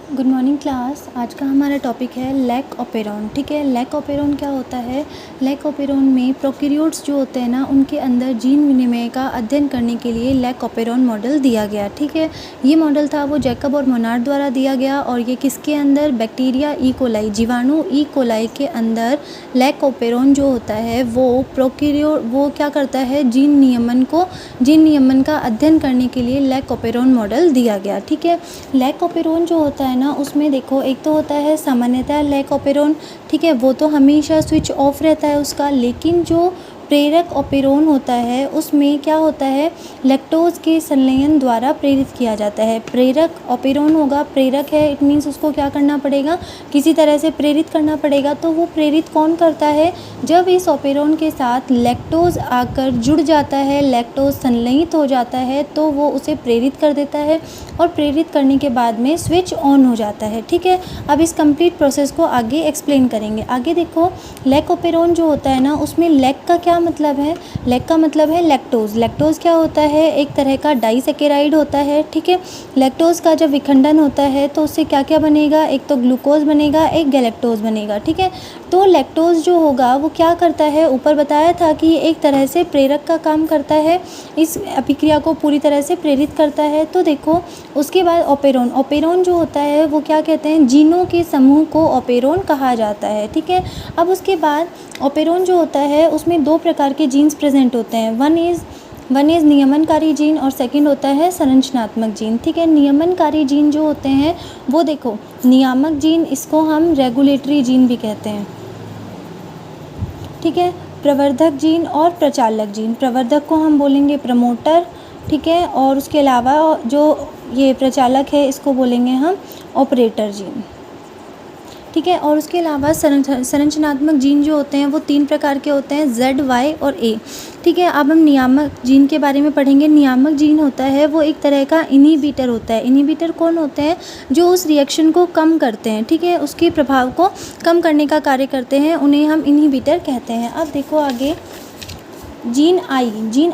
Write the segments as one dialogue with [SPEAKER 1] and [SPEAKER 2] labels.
[SPEAKER 1] Good morning class. आज का हमारा टॉपिक है लैक ऑपेरॉन। ठीक है, लैक ऑपेरॉन क्या होता है? लैक ऑपेरॉन में प्रोकैरियोट्स जो होते हैं ना, उनके अंदर जीन विनिमय का अध्ययन करने के लिए लैक ऑपेरॉन मॉडल दिया गया। ठीक है, ये मॉडल था वो जैकब और मोनार्ड द्वारा दिया गया और ये किसके अंदर? बैक्टीरिया ई कोलाई, जीवाणु ई कोलाई के अंदर लैक ऑपेरॉन जो होता है वो क्या करता है? जीन नियमन का अध्ययन करने के लिए लैक ऑपेरॉन मॉडल दिया गया। ठीक है, लैक ऑपेरॉन जो होता है ना, उसमें देखो एक तो होता है सामान्यतः लैक ऑपेरॉन। ठीक है, वो तो हमेशा स्विच ऑफ रहता है उसका, लेकिन जो प्रेरक ऑपेरॉन होता है उसमें क्या होता है? लैक्टोज के संलयन द्वारा प्रेरित किया जाता है। प्रेरक ऑपेरॉन होगा, प्रेरक है, इट मीन्स उसको क्या करना पड़ेगा? किसी तरह से प्रेरित करना पड़ेगा। तो वो प्रेरित कौन करता है? जब इस ऑपेरॉन के साथ लैक्टोज आकर जुड़ जाता है, लैक्टोज संलयित हो जाता है, तो वो उसे प्रेरित कर देता है और प्रेरित करने के बाद में स्विच ऑन हो जाता है। ठीक है, अब इस कंप्लीट प्रोसेस को आगे एक्सप्लेन करेंगे। आगे देखो, लैक ऑपेरॉन जो होता है ना, उसमें लैक का क्या मतलब है? लैक का मतलब है लैक्टोज। लैक्टोज क्या होता है? एक तरह का डाइसैकेराइड होता है। ठीक है, लैक्टोज का जब विखंडन होता है तो उससे क्या क्या बनेगा? एक तो ग्लूकोज बनेगा, एक गैलेक्टोज बनेगा। ठीक है, तो लैक्टोज जो होगा वो क्या करता है? ऊपर बताया था कि ये एक तरह से प्रेरक का काम करता है, इस अभिक्रिया को पूरी तरह से प्रेरित करता है। तो देखो, उसके बाद ऑपेरॉन जो होता है वो क्या कहते हैं? जीनों के समूह को ऑपेरॉन कहा जाता है। ठीक है, अब उसके बाद ऑपेरॉन जो होता है उसमें दो प्रकार के जीन्स प्रेजेंट होते हैं। वन इज़ नियमनकारी जीन और सेकंड होता है संरचनात्मक जीन। ठीक है, नियमनकारी जीन जो होते हैं वो देखो, नियामक जीन, इसको हम रेगुलेटरी जीन भी कहते हैं। ठीक है, प्रवर्धक जीन और प्रचालक जीन। प्रवर्धक को हम बोलेंगे प्रमोटर। ठीक है, और उसके अलावा जो ये प्रचालक है इसको बोलेंगे हम ऑपरेटर जीन। ठीक है, और उसके अलावा संरचनात्मक जीन जो होते हैं वो तीन प्रकार के होते हैं, Z, Y और A। ठीक है, अब हम नियामक जीन के बारे में पढ़ेंगे। नियामक जीन होता है वो एक तरह का इनहिबिटर होता है। इनहिबिटर कौन होते हैं? जो उस रिएक्शन को कम करते हैं। ठीक है, उसके प्रभाव को कम करने का कार्य करते हैं, उन्हें हम इनहिबिटर कहते हैं। अब देखो आगे, जीन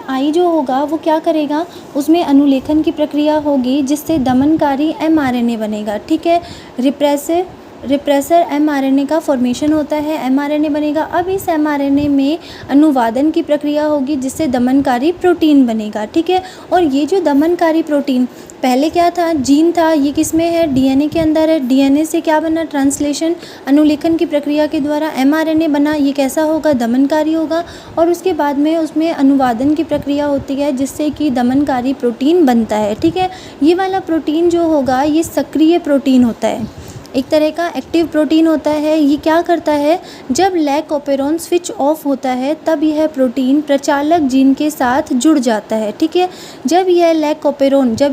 [SPEAKER 1] आई जो होगा वो क्या करेगा? उसमें अनुलेखन की प्रक्रिया होगी जिससे दमनकारी mRNA बनेगा। ठीक है, रिप्रेसर mRNA का फॉर्मेशन होता है, mRNA बनेगा। अब इस mRNA में अनुवादन की प्रक्रिया होगी जिससे दमनकारी प्रोटीन बनेगा। ठीक है, और ये जो दमनकारी प्रोटीन पहले क्या था? जीन था, ये किस में है? DNA के अंदर है। DNA से क्या बना? ट्रांसलेशन, अनुलेखन की प्रक्रिया के द्वारा mRNA बना। ये कैसा होगा? दमनकारी होगा। और उसके बाद में उसमें अनुवादन की प्रक्रिया होती है जिससे कि दमनकारी प्रोटीन बनता है। ठीक है, ये वाला प्रोटीन जो होगा ये सक्रिय प्रोटीन होता है, एक तरह का एक्टिव प्रोटीन होता है। ये क्या करता है? जब लैक ऑपेरॉन स्विच ऑफ होता है तब यह प्रोटीन प्रचालक जीन के साथ जुड़ जाता है। ठीक है, जब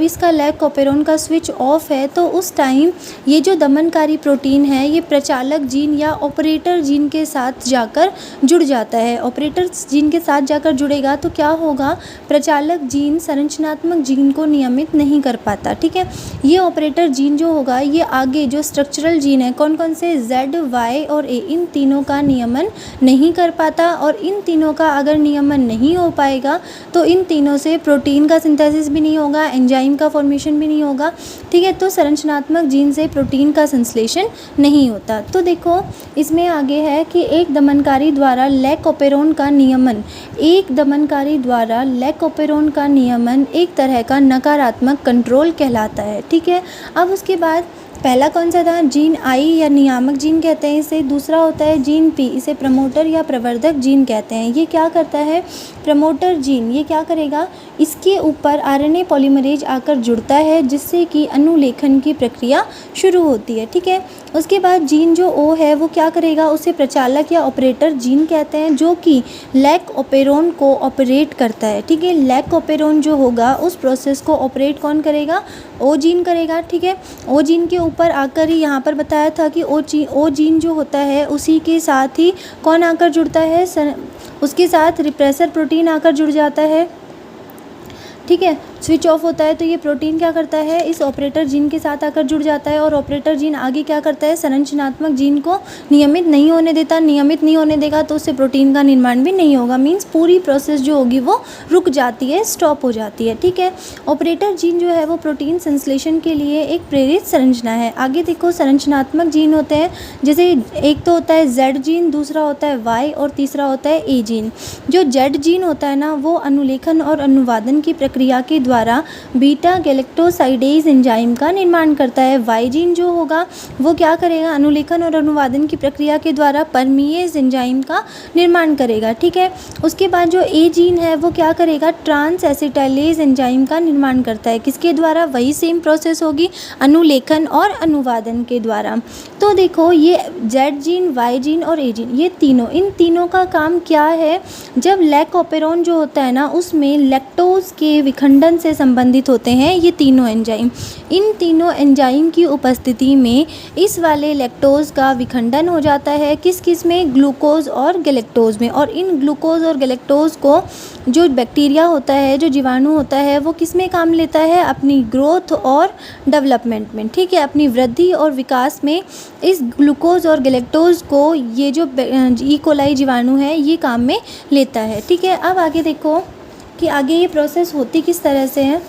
[SPEAKER 1] इसका लैक ऑपेरॉन का स्विच ऑफ है तो उस टाइम ये जो दमनकारी प्रोटीन है ये प्रचालक जीन या ऑपरेटर जीन के साथ जाकर जुड़ जाता है। ऑपरेटर जीन के साथ जाकर जुड़ेगा तो क्या होगा? प्रचालक जीन संरचनात्मक जीन को नियमित नहीं कर पाता। ठीक है, ये ऑपरेटर जीन जो होगा ये आगे जो स्ट्रक्चरल जीन है, कौन कौन से? Z, Y और A, इन तीनों का नियमन नहीं कर पाता। और इन तीनों का अगर नियमन नहीं हो पाएगा तो इन तीनों से प्रोटीन का सिंथेसिस भी नहीं होगा, एंजाइम का फॉर्मेशन भी नहीं होगा। ठीक है, तो संरचनात्मक जीन से प्रोटीन का संश्लेषण नहीं होता। तो देखो, इसमें आगे है कि एक दमनकारी द्वारा लैक ऑपेरॉन का नियमन एक तरह का नकारात्मक कंट्रोल कहलाता है। ठीक है, अब उसके बाद पहला कौन सा था? जीन आई या नियामक जीन कहते हैं इसे। दूसरा होता है जीन पी, इसे प्रमोटर या प्रवर्धक जीन कहते हैं। ये क्या करता है? प्रमोटर जीन ये क्या करेगा? इसके ऊपर RNA पॉलीमरेज आकर जुड़ता है जिससे कि अनुलेखन की प्रक्रिया शुरू होती है। ठीक है, उसके बाद जीन जो O है वो क्या करेगा? उसे प्रचालक या ऑपरेटर जीन कहते हैं जो कि लैक ऑपेरॉन को ऑपरेट करता है। ठीक है, लैक ऑपेरॉन जो होगा उस प्रोसेस को ऑपरेट कौन करेगा? O जीन करेगा। ठीक है, O जीन के ऊपर आकर ही यहाँ पर बताया था कि O जीन जो होता है उसी के साथ ही कौन आकर जुड़ता है? उसके साथ रिप्रेसर प्रोटीन आकर जुड़ जाता है। ठीक है, स्विच ऑफ होता है तो ये प्रोटीन क्या करता है, इस ऑपरेटर जीन के साथ आकर जुड़ जाता है और ऑपरेटर जीन आगे क्या करता है, संरचनात्मक जीन को नियमित नहीं होने देता। नियमित नहीं होने देगा तो उससे प्रोटीन का निर्माण भी नहीं होगा, मीन्स पूरी प्रोसेस जो होगी वो रुक जाती है, स्टॉप हो जाती है। ठीक है, ऑपरेटर जीन जो है वो प्रोटीन संश्लेषण के लिए एक प्रेरित संरचना है। आगे देखो, संरचनात्मक जीन होते हैं, जैसे एक तो होता है जेड जीन, दूसरा होता है वाई और तीसरा होता है ए जीन। जो जेड जीन होता है ना, वो अनुलेखन और अनुवादन की प्रक्रिया के द्वारा बीटा गैलेक्टोसाइडेज एंजाइम का निर्माण करता है। वाई जीन जो होगा वो क्या करेगा, अनुलेखन और अनुवादन की प्रक्रिया के द्वारा परमीएज एंजाइम का निर्माण करेगा। ठीक है, उसके बाद जो ए जीन है वो क्या करेगा, ट्रांस एसिटाइलेज एंजाइम का निर्माण करता है। किसके द्वारा, वही सेम प्रोसेस होगी, अनुलेखन और अनुवादन के द्वारा। तो देखो, ये जेड जीन, वाई जीन और ए जीन, ये तीनों, इन तीनों का काम क्या है, जब लैकोपेरोन जो होता है ना उसमें लैक्टोज के विखंडन से संबंधित होते हैं ये तीनों एंजाइम। इन तीनों एंजाइम की उपस्थिति में इस वाले लैक्टोज का विखंडन हो जाता है, किस किस में, ग्लूकोज और गैलेक्टोज में। और इन ग्लूकोज और गैलेक्टोज को जो बैक्टीरिया होता है, जो जीवाणु होता है, वो किस में काम लेता है, अपनी ग्रोथ और डेवलपमेंट में। ठीक है, अपनी वृद्धि और विकास में इस ग्लूकोज और गैलेक्टोज को ये जो ई कोलाई जीवाणु है ये काम में लेता है। ठीक है, अब आगे देखो कि आगे ये प्रोसेस होती किस तरह से है।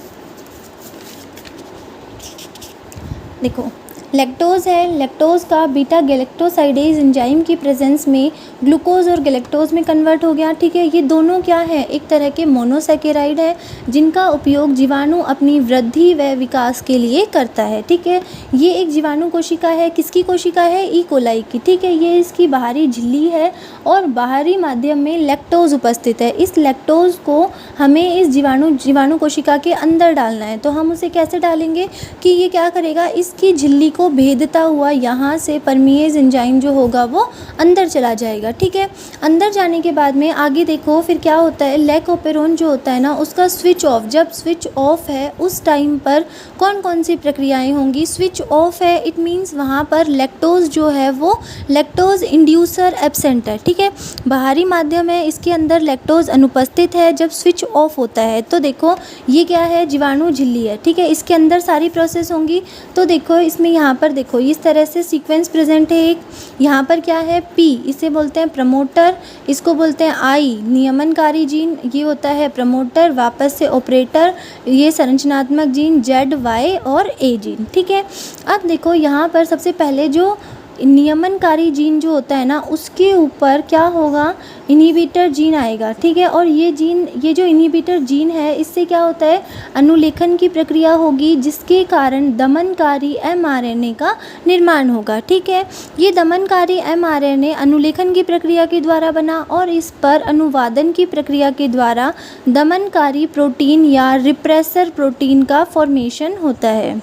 [SPEAKER 1] देखो, लैक्टोज है, लैक्टोज का बीटा गैलेक्टोसाइडेज एंजाइम की प्रेजेंस में ग्लूकोज और गैलेक्टोज में कन्वर्ट हो गया। ठीक है, ये दोनों क्या है, एक तरह के मोनोसैकेराइड है जिनका उपयोग जीवाणु अपनी वृद्धि व विकास के लिए करता है। ठीक है, ये एक जीवाणु कोशिका है, किसकी कोशिका है, ई कोलाई की। ठीक है, ये इसकी बाहरी झिल्ली है और बाहरी माध्यम में लैक्टोज उपस्थित है। इस लैक्टोज को हमें इस जीवाणु कोशिका के अंदर डालना है, तो हम उसे कैसे डालेंगे कि ये क्या करेगा, इसकी झिल्ली को भेदता हुआ यहाँ से परमीएज एंजाइम जो होगा वो अंदर चला जाएगा। ठीक है, अंदर जाने के बाद में आगे देखो फिर क्या होता है, लैकोपेरोन जो होता है ना उसका स्विच ऑफ, जब स्विच ऑफ है उस टाइम पर कौन कौन सी प्रक्रियाएं होंगी, स्विच ऑफ है इट मीन्स वहाँ पर लैक्टोज जो है वो लैक्टोज इंड्यूसर एब्सेंट है। ठीक है, बाहरी माध्यम है, इसके अंदर लैक्टोज अनुपस्थित है जब स्विच ऑफ होता है। तो देखो ये क्या है, जीवाणु झिल्ली है। ठीक है, इसके अंदर सारी प्रोसेस होंगी। तो देखो इसमें यहाँ पर देखो इस तरह से सीक्वेंस प्रेजेंट है। एक यहाँ पर क्या है, पी, इसे बोलते हैं प्रमोटर, इसको बोलते हैं आई नियमनकारी जीन, ये होता है प्रमोटर, वापस से ऑपरेटर, ये संरचनात्मक जीन जेड, वाई और ए जीन। ठीक है, अब देखो यहाँ पर सबसे पहले जो नियमनकारी जीन जो होता है ना उसके ऊपर क्या होगा, इनहिबिटर जीन आएगा। ठीक है, और ये जीन, ये जो इनहिबिटर जीन है इससे क्या होता है, अनुलेखन की प्रक्रिया होगी जिसके कारण दमनकारी एमआरएनए का निर्माण होगा। ठीक है, ये दमनकारी एमआरएनए अनुलेखन की प्रक्रिया के द्वारा बना और इस पर अनुवादन की प्रक्रिया के द्वारा दमनकारी प्रोटीन या रिप्रेसर प्रोटीन का फॉर्मेशन होता है।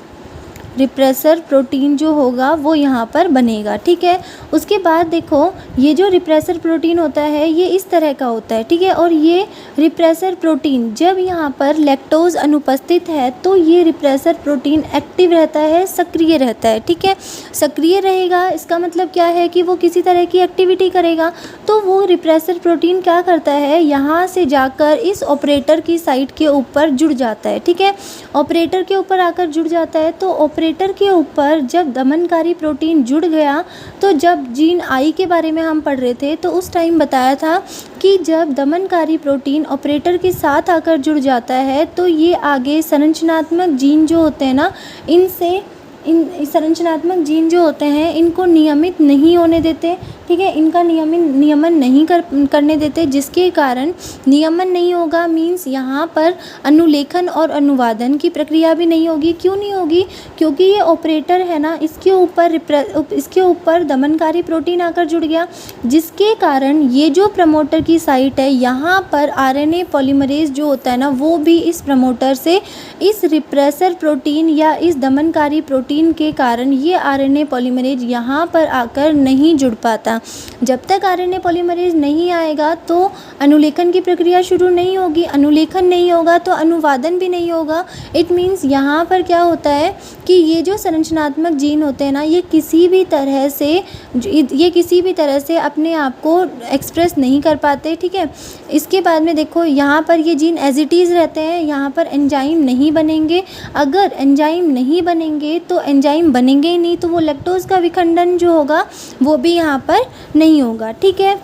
[SPEAKER 1] रिप्रेसर प्रोटीन जो होगा वो यहाँ पर बनेगा। ठीक है, उसके बाद देखो ये जो रिप्रेसर प्रोटीन होता है ये इस तरह का होता है। ठीक है, और ये रिप्रेसर प्रोटीन जब यहाँ पर लैक्टोज अनुपस्थित है तो ये रिप्रेसर प्रोटीन एक्टिव रहता है, सक्रिय रहता है। ठीक है, सक्रिय रहेगा इसका मतलब क्या है कि वो किसी तरह की एक्टिविटी करेगा, तो वो रिप्रेसर प्रोटीन क्या करता है, यहाँ से जाकर इस ऑपरेटर की साइट के ऊपर जुड़ जाता है। ठीक है, ऑपरेटर के ऊपर आकर जुड़ जाता है। तो ऑपरेटर के ऊपर जब दमनकारी प्रोटीन जुड़ गया, तो जब जीन आई के बारे में हम पढ़ रहे थे तो उस टाइम बताया था कि जब दमनकारी प्रोटीन ऑपरेटर के साथ आकर जुड़ जाता है तो ये आगे संरचनात्मक जीन जो होते हैं ना इन संरचनात्मक जीन जो होते हैं इनको नियमित नहीं होने देते। ठीक है, इनका नियमन नहीं करने देते, जिसके कारण नियमन नहीं होगा मीन्स यहाँ पर अनुलेखन और अनुवादन की प्रक्रिया भी नहीं होगी। क्यों नहीं होगी, क्योंकि ये ऑपरेटर है ना इसके ऊपर दमनकारी प्रोटीन आकर जुड़ गया, जिसके कारण ये जो प्रमोटर की साइट है यहाँ पर आरएनए पॉलीमरेज जो होता है ना वो भी इस प्रमोटर से इस रिप्रेसर प्रोटीन या इस दमनकारी प्रोटीन के कारण ये आरएनए पॉलीमरेज यहाँ पर आकर नहीं जुड़ पाता। आएगा। जब तक आरएनए पॉलीमरेज नहीं आएगा तो अनुलेखन की प्रक्रिया शुरू नहीं होगी, अनुलेखन नहीं होगा तो अनुवादन भी नहीं होगा। इट मीन्स यहाँ पर क्या होता है कि ये जो संरचनात्मक जीन होते हैं ना, ये किसी भी तरह से अपने आप को एक्सप्रेस नहीं कर पाते, ठीक है। इसके बाद में देखो यहाँ पर ये जीन एज इट इज़ रहते हैं, यहाँ पर एंजाइम नहीं बनेंगे। अगर एंजाइम नहीं बनेंगे तो एंजाइम बनेंगे ही नहीं, तो वो लैक्टोज़ का विखंडन जो होगा वो भी यहाँ पर नहीं होगा, ठीक है।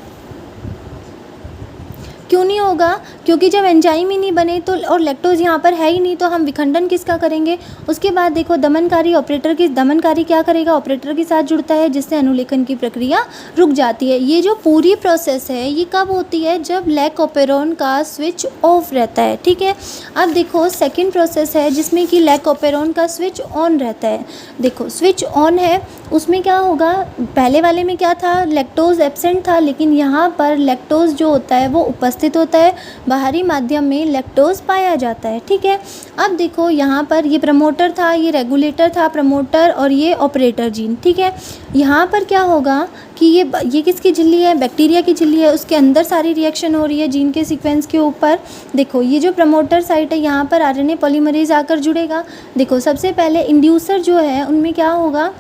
[SPEAKER 1] क्यों नहीं होगा? क्योंकि जब एंजाइम ही नहीं बने तो और लैक्टोज़ यहाँ पर है ही नहीं, तो हम विखंडन किसका करेंगे। उसके बाद देखो दमनकारी क्या करेगा, ऑपरेटर के साथ जुड़ता है, जिससे अनुलेखन की प्रक्रिया रुक जाती है। ये जो पूरी प्रोसेस है ये कब होती है, जब लैकोपेरोन का स्विच ऑफ रहता है, ठीक है। अब देखो सेकेंड प्रोसेस है जिसमें कि लैकोपेरोन का स्विच ऑन रहता है। देखो स्विच ऑन है, उसमें क्या होगा, पहले वाले में क्या था, लैक्टोज़ एब्सेंट था, लेकिन यहाँ पर लैक्टोज़ जो होता है वो उपस्थित होता है, बाहरी माध्यम में लैक्टोज़ पाया जाता है, ठीक है। अब देखो यहाँ पर ये प्रमोटर था, ये रेगुलेटर था, प्रमोटर और ये ऑपरेटर जीन, ठीक है। यहाँ पर क्या होगा कि ये किसकी झिल्ली है, बैक्टीरिया की झिल्ली है, उसके अंदर सारी रिएक्शन हो रही है जीन के सीक्वेंस के ऊपर। देखो ये जो प्रमोटर साइट है यहाँ पर आरएनए पॉलीमरेज आकर जुड़ेगा। देखो सबसे पहले इंड्यूसर जो है उनमें क्या होगा,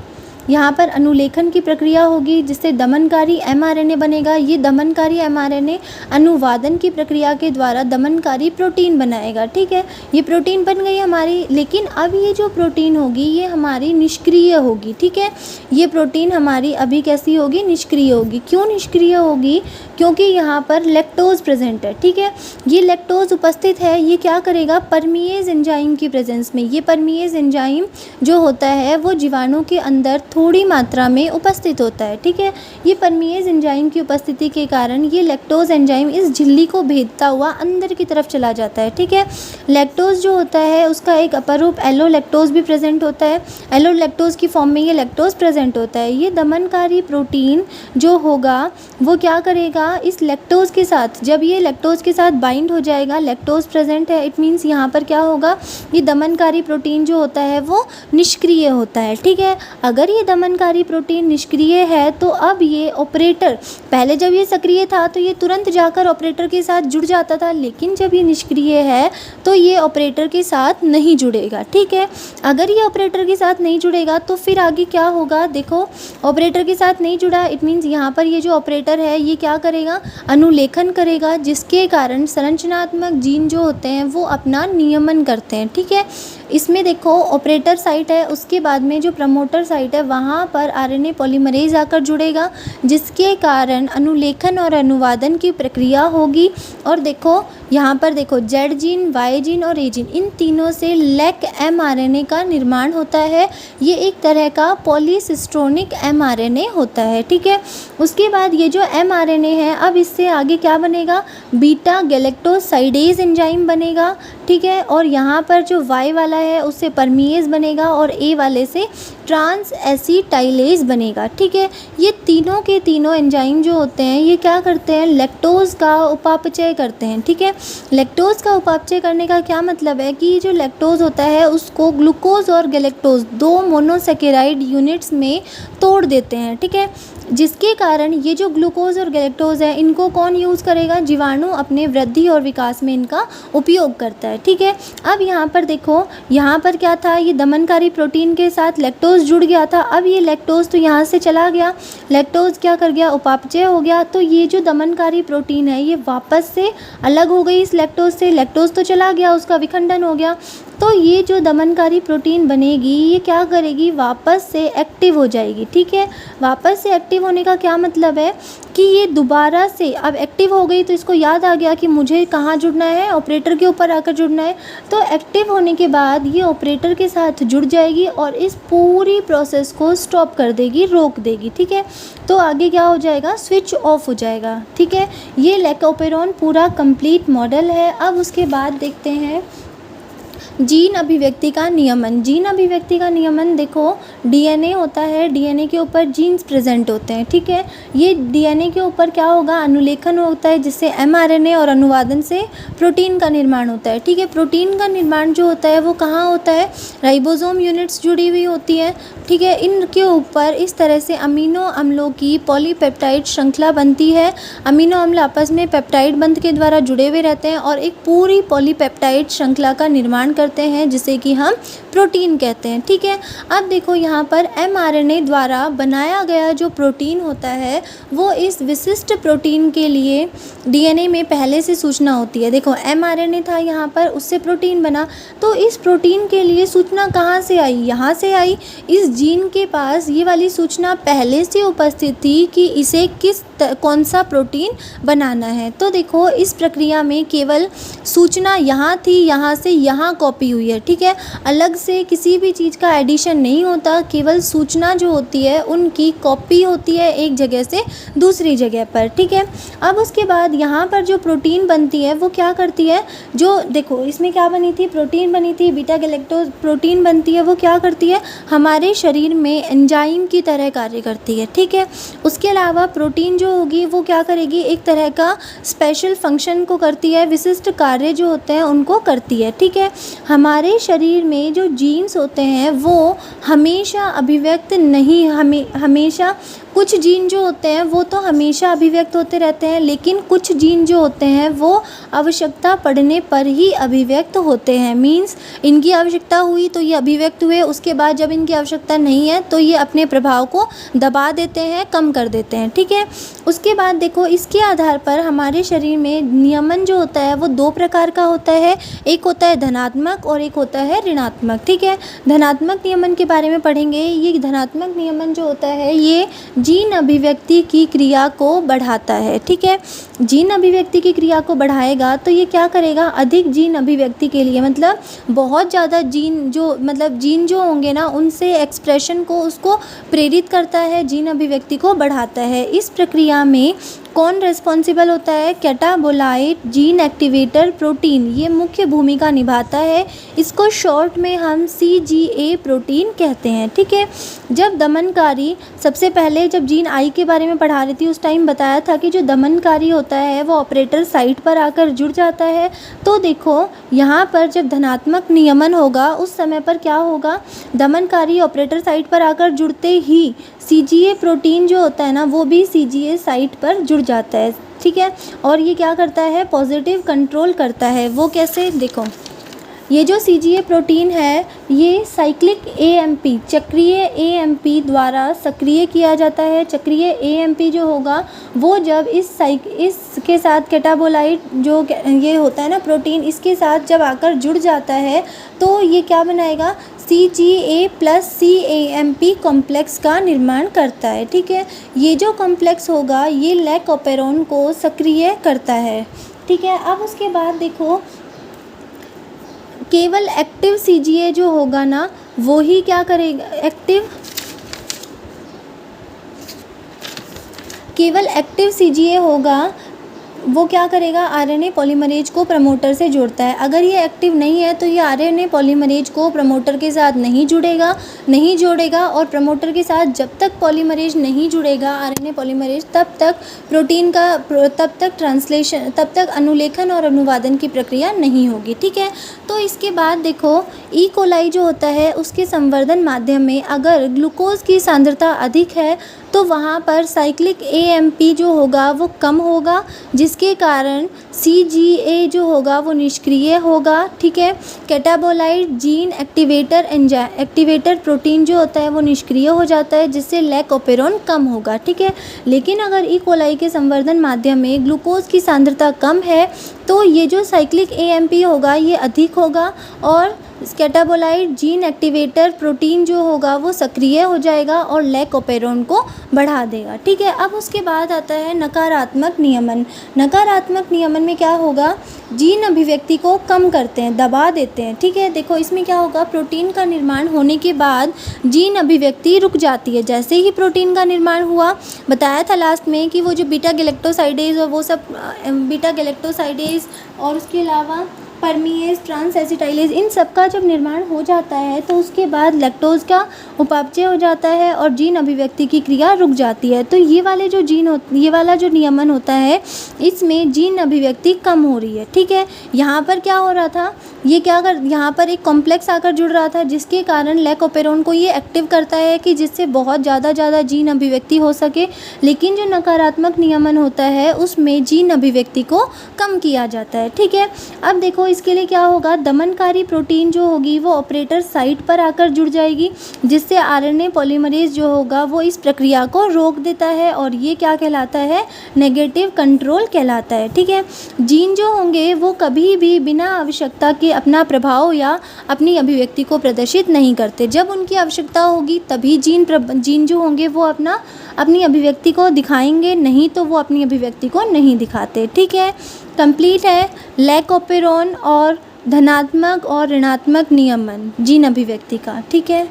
[SPEAKER 1] यहाँ पर अनुलेखन की प्रक्रिया होगी, जिससे दमनकारी एमआरएनए बनेगा। ये दमनकारी एमआरएनए अनुवादन की प्रक्रिया के द्वारा दमनकारी प्रोटीन बनाएगा, ठीक है। ये प्रोटीन बन गई हमारी, लेकिन अब ये जो प्रोटीन होगी ये हमारी निष्क्रिय होगी, ठीक है। ये प्रोटीन हमारी अभी कैसी होगी, निष्क्रिय होगी। क्यों निष्क्रिय होगी, क्योंकि यहाँ पर लैक्टोज़ प्रेजेंट है, ठीक है। ये लैक्टोज़ उपस्थित है, ये क्या करेगा, परमीएज एंजाइम की प्रेजेंस में, ये परमीएज एंजाइम जो होता है वो जीवाणु के अंदर थोड़ी मात्रा में उपस्थित होता है, ठीक है। ये परमीएज एंजाइम की उपस्थिति के कारण ये लैक्टोज़ एंजाइम इस झिल्ली को भेदता हुआ अंदर की तरफ चला जाता है, ठीक है। लैक्टोज़ जो होता है उसका एक अपर रूप एलो लैक्टोज़ भी प्रेजेंट होता है। एलो लैक्टोज़ की फॉर्म में ये लैक्टोज़ प्रेजेंट होता है। ये दमनकारी प्रोटीन जो होगा वो क्या करेगा, इस लैक्टोज़ के साथ, जब ये लैक्टोज़ के साथ बाइंड हो जाएगा, लैक्टोज़ प्रेजेंट है, इट मीन्स यहाँ पर क्या होगा, ये दमनकारी प्रोटीन जो होता है वो निष्क्रिय होता है, ठीक है। अगर ये दमनकारी प्रोटीन निष्क्रिय है तो अब ये ऑपरेटर, पहले जब ये सक्रिय था तो ये तुरंत जाकर ऑपरेटर के साथ जुड़ जाता था, लेकिन जब ये निष्क्रिय है तो ये ऑपरेटर के साथ नहीं जुड़ेगा, ठीक है। अगर ये ऑपरेटर के साथ नहीं जुड़ेगा तो फिर आगे क्या होगा, देखो ऑपरेटर के साथ नहीं जुड़ा, इट मीन्स यहाँ पर ये जो ऑपरेटर है ये क्या करेगा, अनुलेखन करेगा, जिसके कारण संरचनात्मक जीन जो होते हैं वो अपना नियमन करते हैं, ठीक है। इसमें देखो ऑपरेटर साइट है, उसके बाद में जो प्रमोटर साइट है वहाँ पर आरएनए पॉलीमरेज आकर जुड़ेगा, जिसके कारण अनुलेखन और अनुवादन की प्रक्रिया होगी। और देखो यहाँ पर देखो जेड जीन, वाई जीन और ए जीन, इन तीनों से लैक एमआरएनए का निर्माण होता है। ये एक तरह का पॉलीसिस्टोनिक एमआरएनए होता है, ठीक है। उसके बाद ये जो एमआरएनए है, अब इससे आगे क्या बनेगा, बीटा गैलेक्टोसाइडेज एंजाइम बनेगा, ठीक है। और यहाँ पर जो वाई वाला है उससे परमीएज बनेगा और ए वाले से ट्रांस एसिटाइलेज बनेगा, ठीक है। ये तीनों के तीनों एंजाइम जो होते हैं ये क्या करते हैं, लैक्टोज़ का उपापचय करते हैं, ठीक है। लैक्टोज़ का उपापचय करने का क्या मतलब है कि जो लैक्टोज़ होता है उसको ग्लूकोज और गैलेक्टोज दो मोनोसेकेराइड यूनिट्स में तोड़ देते हैं, ठीक है। जिसके कारण ये जो ग्लूकोज और गैलेक्टोज है इनको कौन यूज़ करेगा, जीवाणु अपने वृद्धि और विकास में इनका उपयोग करता है, ठीक है। अब यहाँ पर देखो, यहाँ पर क्या था, ये दमनकारी प्रोटीन के साथ लैक्टोज जुड़ गया था। अब ये लैक्टोज तो यहाँ से चला गया, लैक्टोज क्या कर गया, उपापचय हो गया, तो ये जो दमनकारी प्रोटीन है ये वापस से अलग हो गई इस लैक्टोज से। लैक्टोज तो चला गया, उसका विखंडन हो गया, तो ये जो दमनकारी प्रोटीन बनेगी ये क्या करेगी, वापस से एक्टिव हो जाएगी, ठीक है। वापस से एक्टिव होने का क्या मतलब है कि ये दोबारा से अब एक्टिव हो गई, तो इसको याद आ गया कि मुझे कहाँ जुड़ना है, ऑपरेटर के ऊपर आकर जुड़ना है। तो एक्टिव होने के बाद ये ऑपरेटर के साथ जुड़ जाएगी और इस पूरी प्रोसेस को स्टॉप कर देगी, रोक देगी, ठीक है। तो आगे क्या हो जाएगा, स्विच ऑफ हो जाएगा, ठीक है। ये लैकोपेरोन पूरा कंप्लीट मॉडल है। अब उसके बाद देखते हैं जीन अभिव्यक्ति का नियमन। जीन अभिव्यक्ति का नियमन देखो, डीएनए होता है, डीएनए के ऊपर जीन्स प्रेजेंट होते हैं, ठीक है। ये डीएनए के ऊपर क्या होगा, अनुलेखन होता है, जिससे एमआरएनए और अनुवादन से प्रोटीन का निर्माण होता है, ठीक है। प्रोटीन का निर्माण जो होता है वो कहाँ होता है, राइबोसोम यूनिट्स जुड़ी हुई होती है। ठीक है। इनके ऊपर इस तरह से अमीनो अम्लों की पॉलीपेप्टाइड श्रृंखला बनती है। अमीनो अम्ल आपस में पेप्टाइड बंध के द्वारा जुड़े हुए रहते हैं और एक पूरी पॉलीपेप्टाइड श्रृंखला का निर्माण करते हैं, जिसे कि हम प्रोटीन कहते हैं। ठीक है। अब देखो यहाँ पर mRNA द्वारा बनाया गया जो प्रोटीन होता है वो इस विशिष्ट प्रोटीन के लिए DNA में पहले से सूचना होती है। देखो mRNA था यहाँ पर, उससे प्रोटीन बना, तो इस प्रोटीन के लिए सूचना कहाँ से आई? यहाँ से आई। इस जीन के पास ये वाली सूचना पहले से उपस्थित थी कि इसे कौन सा प्रोटीन बनाना है। तो देखो इस प्रक्रिया में केवल सूचना यहाँ थी, यहाँ से यहाँ कॉपी हुई है। ठीक है। अलग से किसी भी चीज़ का एडिशन नहीं होता, केवल सूचना जो होती है उनकी कॉपी होती है एक जगह से दूसरी जगह पर। ठीक है। अब उसके बाद यहाँ पर जो प्रोटीन बनती है वो क्या करती है, जो देखो इसमें क्या बनी थी, प्रोटीन बनी थी, बीटा गैलेक्टोज प्रोटीन बनती है। वो क्या करती है, हमारे शरीर में एंजाइम की तरह कार्य करती है। ठीक है। उसके अलावा प्रोटीन जो होगी वो क्या करेगी, एक तरह का स्पेशल फंक्शन को करती है, विशिष्ट कार्य जो होते हैं उनको करती है। ठीक है। हमारे शरीर में जो जीन्स होते हैं वो हमेशा अभिव्यक्त नहीं, हमेशा कुछ जीन जो होते हैं वो तो हमेशा अभिव्यक्त होते रहते हैं, लेकिन कुछ जीन जो होते हैं वो आवश्यकता पड़ने पर ही अभिव्यक्त होते हैं। मीन्स इनकी आवश्यकता हुई तो ये अभिव्यक्त हुए, उसके बाद जब इनकी आवश्यकता नहीं है तो ये अपने प्रभाव को दबा देते हैं, कम कर देते हैं। ठीक है। उसके बाद देखो इसके आधार पर हमारे शरीर में नियमन जो होता है वो दो प्रकार का होता है, एक होता है धनात्मक और एक होता है ऋणात्मक। ठीक है। धनात्मक नियमन के बारे में पढ़ेंगे। ये धनात्मक नियमन जो होता है ये जीन अभिव्यक्ति की क्रिया को बढ़ाता है। ठीक है। जीन अभिव्यक्ति की क्रिया को बढ़ाएगा तो ये क्या करेगा, अधिक जीन अभिव्यक्ति के लिए, मतलब बहुत ज़्यादा जीन जो होंगे ना उनसे एक्सप्रेशन को उसको प्रेरित करता है, जीन अभिव्यक्ति को बढ़ाता है। इस प्रक्रिया में कौन रिस्पॉन्सिबल होता है, कैटाबोलाइट जीन एक्टिवेटर प्रोटीन, ये मुख्य भूमिका निभाता है। इसको शॉर्ट में हम CGA प्रोटीन कहते हैं। ठीक है। जब दमनकारी, सबसे पहले जब जीन आई के बारे में पढ़ा रही थी उस टाइम बताया था कि जो दमनकारी होता है वो ऑपरेटर साइट पर आकर जुड़ जाता है। तो देखो यहाँ पर जब धनात्मक नियमन होगा उस समय पर क्या होगा, दमनकारी ऑपरेटर साइट पर आकर जुड़ते ही CGA प्रोटीन जो होता है ना वो भी CGA साइट पर जुड़ जाता है। ठीक है। और ये क्या करता है, पॉजिटिव कंट्रोल करता है। वो कैसे, देखो ये जो CGA प्रोटीन है ये साइक्लिक AMP, चक्रीय AMP द्वारा सक्रिय किया जाता है। चक्रीय AMP जो होगा वो जब इसके साथ कैटाबोलाइट जो ये होता है ना प्रोटीन, इसके साथ जब आकर जुड़ जाता है तो ये क्या बनाएगा, CGA प्लस CAMP कॉम्प्लेक्स का निर्माण करता है। ठीक है। ये जो कॉम्प्लेक्स होगा ये लैकोपेरोन को सक्रिय करता है। ठीक है। अब उसके बाद देखो केवल एक्टिव CGA जो होगा ना वो ही क्या करेगा, केवल एक्टिव CGA होगा वो क्या करेगा, RNA पॉलीमरेज को प्रमोटर से जोड़ता है। अगर ये एक्टिव नहीं है तो ये RNA पॉलीमरेज को प्रमोटर के साथ नहीं जोड़ेगा और प्रमोटर के साथ जब तक पॉलीमरेज नहीं जुड़ेगा RNA पॉलीमरेज तब तक प्रोटीन का तब तक अनुलेखन और अनुवादन की प्रक्रिया नहीं होगी। ठीक है। तो इसके बाद देखो E. coli जो होता है उसके संवर्धन माध्यम में अगर ग्लूकोज की सांद्रता अधिक है तो वहाँ पर साइक्लिक AMP जो होगा वो कम होगा, जिसके कारण CGA जो होगा वो निष्क्रिय होगा। ठीक है। कैटाबोलाइट जीन एक्टिवेटर प्रोटीन जो होता है वो निष्क्रिय हो जाता है, जिससे लैकोपेरोन कम होगा। ठीक है। लेकिन अगर E. coli के संवर्धन माध्यम में ग्लूकोज की सांद्रता कम है तो ये जो साइक्लिक AMP होगा ये अधिक होगा और कैटाबोलाइट जीन एक्टिवेटर प्रोटीन जो होगा वो सक्रिय हो जाएगा और लैकोपेरोन को बढ़ा देगा। ठीक है। अब उसके बाद आता है नकारात्मक नियमन। नकारात्मक नियमन में क्या होगा, जीन अभिव्यक्ति को कम करते हैं, दबा देते हैं। ठीक है। देखो इसमें क्या होगा, प्रोटीन का निर्माण होने के बाद जीन अभिव्यक्ति रुक जाती है। जैसे ही प्रोटीन का निर्माण हुआ, बताया था लास्ट में कि वो जो बीटा गैलेक्टोसाइडेज और वो सब बीटा गैलेक्टोसाइडेज और उसके अलावा परमीएज, ट्रांस एसिटाइलेज, इन सब का जब निर्माण हो जाता है तो उसके बाद लैक्टोज का उपापचय हो जाता है और जीन अभिव्यक्ति की क्रिया रुक जाती है। तो ये वाला जो नियमन होता है इसमें जीन अभिव्यक्ति कम हो रही है। ठीक है, यहाँ पर क्या हो रहा था, यहाँ पर एक कॉम्प्लेक्स आकर जुड़ रहा था जिसके कारण लैकोपेरोन को ये एक्टिव करता है कि जिससे बहुत ज़्यादा जीन अभिव्यक्ति हो सके, लेकिन जो नकारात्मक नियमन होता है उसमें जीन अभिव्यक्ति को कम किया जाता है। ठीक है, अब देखो इसके लिए क्या होगा, दमनकारी प्रोटीन जो होगी वो ऑपरेटर साइट पर आकर जुड़ जाएगी जिससे आरएनए पॉलीमरेज जो होगा वो इस प्रक्रिया को रोक देता है और ये क्या कहलाता है, नेगेटिव कंट्रोल कहलाता है। ठीक है, जीन जो होंगे वो कभी भी बिना आवश्यकता के अपना प्रभाव या अपनी अभिव्यक्ति को प्रदर्शित नहीं करते। जब उनकी आवश्यकता होगी तभी जीन जो होंगे वो अपनी अभिव्यक्ति को दिखाएंगे, नहीं तो वो अपनी अभिव्यक्ति को नहीं दिखाते। ठीक है, कंप्लीट है लैकोपेरोन और धनात्मक और ऋणात्मक नियमन जीन अभिव्यक्ति का। ठीक है।